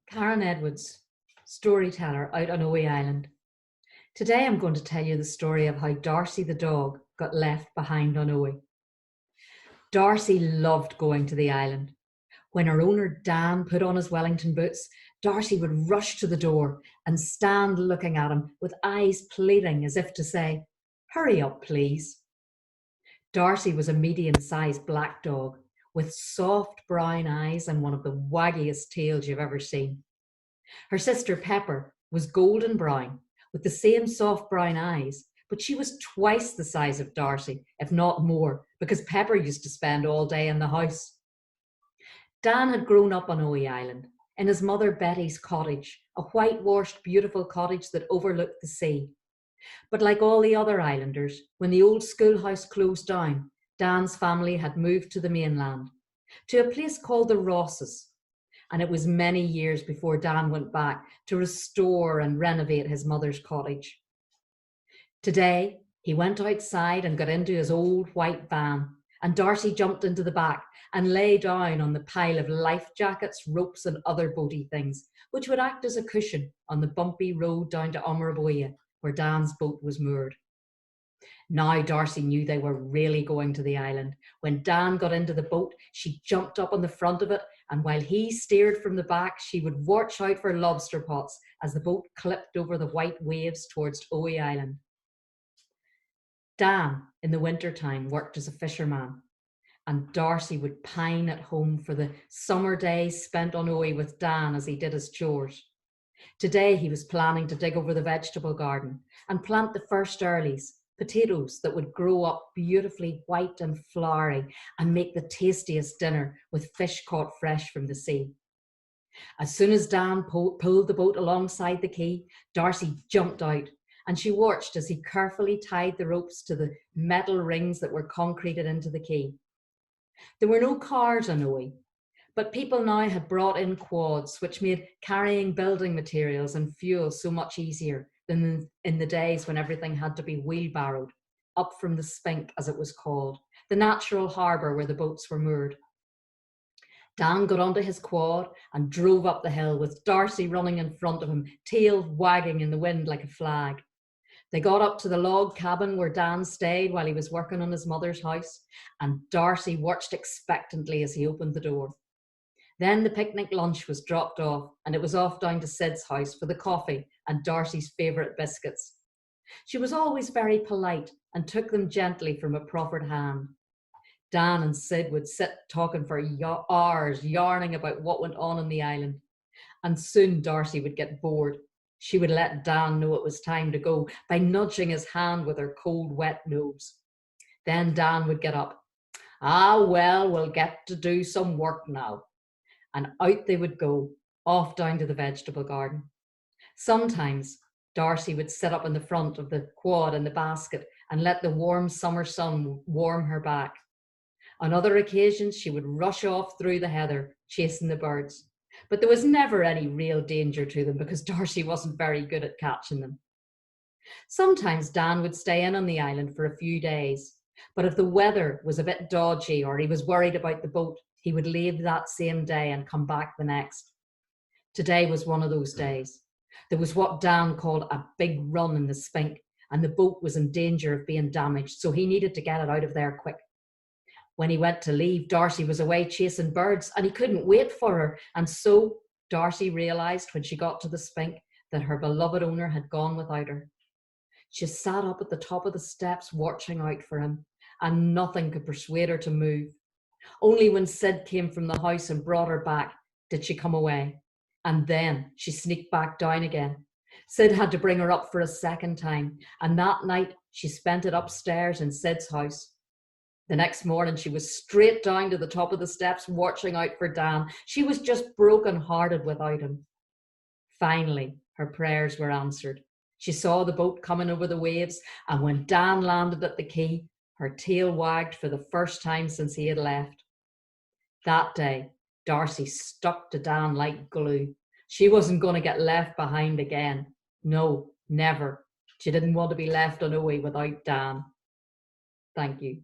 Karen Edwards, storyteller out on Owey Island. Today I'm going to tell you the story of how Darcy the dog got left behind on Owey. Darcy loved going to the island. When her owner Dan put on his Wellington boots, Darcy would rush to the door and stand looking at him with eyes pleading as if to say, "Hurry up, please." Darcy was a medium-sized black dog with soft brown eyes and one of the waggiest tails you've ever seen. Her sister Pepper was golden brown with the same soft brown eyes, but she was twice the size of Darcy, if not more, because Pepper used to spend all day in the house. Dan had grown up on Owey Island in his mother Betty's cottage, a whitewashed, beautiful cottage that overlooked the sea. But like all the other islanders, when the old schoolhouse closed down, Dan's family had moved to the mainland, to a place called the Rosses, and it was many years before Dan went back to restore and renovate his mother's cottage. Today, he went outside and got into his old white van, and Darcy jumped into the back and lay down on the pile of life jackets, ropes and other boaty things, which would act as a cushion on the bumpy road down to Omeraboya, where Dan's boat was moored. Now Darcy knew they were really going to the island. When Dan got into the boat, she jumped up on the front of it, and while he steered from the back, she would watch out for lobster pots as the boat clipped over the white waves towards Owey Island. Dan, in the wintertime, worked as a fisherman, and Darcy would pine at home for the summer days spent on Owey with Dan as he did his chores. Today he was planning to dig over the vegetable garden and plant the first earlies, potatoes that would grow up beautifully white and flowery and make the tastiest dinner with fish caught fresh from the sea. As soon as Dan pulled the boat alongside the quay, Darcy jumped out, and she watched as he carefully tied the ropes to the metal rings that were concreted into the quay. There were no cars on Owey, but people now had brought in quads, which made carrying building materials and fuel so much easier than in the days when everything had to be wheelbarrowed up from the Spink, as it was called, the natural harbour where the boats were moored. Dan got onto his quad and drove up the hill with Darcy running in front of him, tail wagging in the wind like a flag. They got up to the log cabin where Dan stayed while he was working on his mother's house, and Darcy watched expectantly as he opened the door. Then the picnic lunch was dropped off, and it was off down to Sid's house for the coffee and Darcy's favourite biscuits. She was always very polite and took them gently from a proffered hand. Dan and Sid would sit talking for hours, yarning about what went on the island. And soon Darcy would get bored. She would let Dan know it was time to go by nudging his hand with her cold, wet nose. Then Dan would get up. "Ah, well, we'll get to do some work now." And out they would go, off down to the vegetable garden. Sometimes Darcy would sit up in the front of the quad in the basket and let the warm summer sun warm her back. On other occasions, she would rush off through the heather, chasing the birds. But there was never any real danger to them because Darcy wasn't very good at catching them. Sometimes Dan would stay in on the island for a few days, but if the weather was a bit dodgy or he was worried about the boat, he would leave that same day and come back the next. Today was one of those days. There was what Dan called a big run in the Spink, and the boat was in danger of being damaged, so he needed to get it out of there quick. When he went to leave, Darcy was away chasing birds, and he couldn't wait for her, and so Darcy realised when she got to the Spink that her beloved owner had gone without her. She sat up at the top of the steps watching out for him, and nothing could persuade her to move. Only when Sid came from the house and brought her back did she come away, and then she sneaked back down again. Sid had to bring her up for a second time, and that night she spent it upstairs in Sid's house. The next morning she was straight down to the top of the steps watching out for Dan. She was just broken-hearted without him. Finally, her prayers were answered. She saw the boat coming over the waves, and when Dan landed at the quay, her tail wagged for the first time since he had left. That day, Darcy stuck to Dan like glue. She wasn't going to get left behind again. No, never. She didn't want to be left on Owey without Dan. Thank you.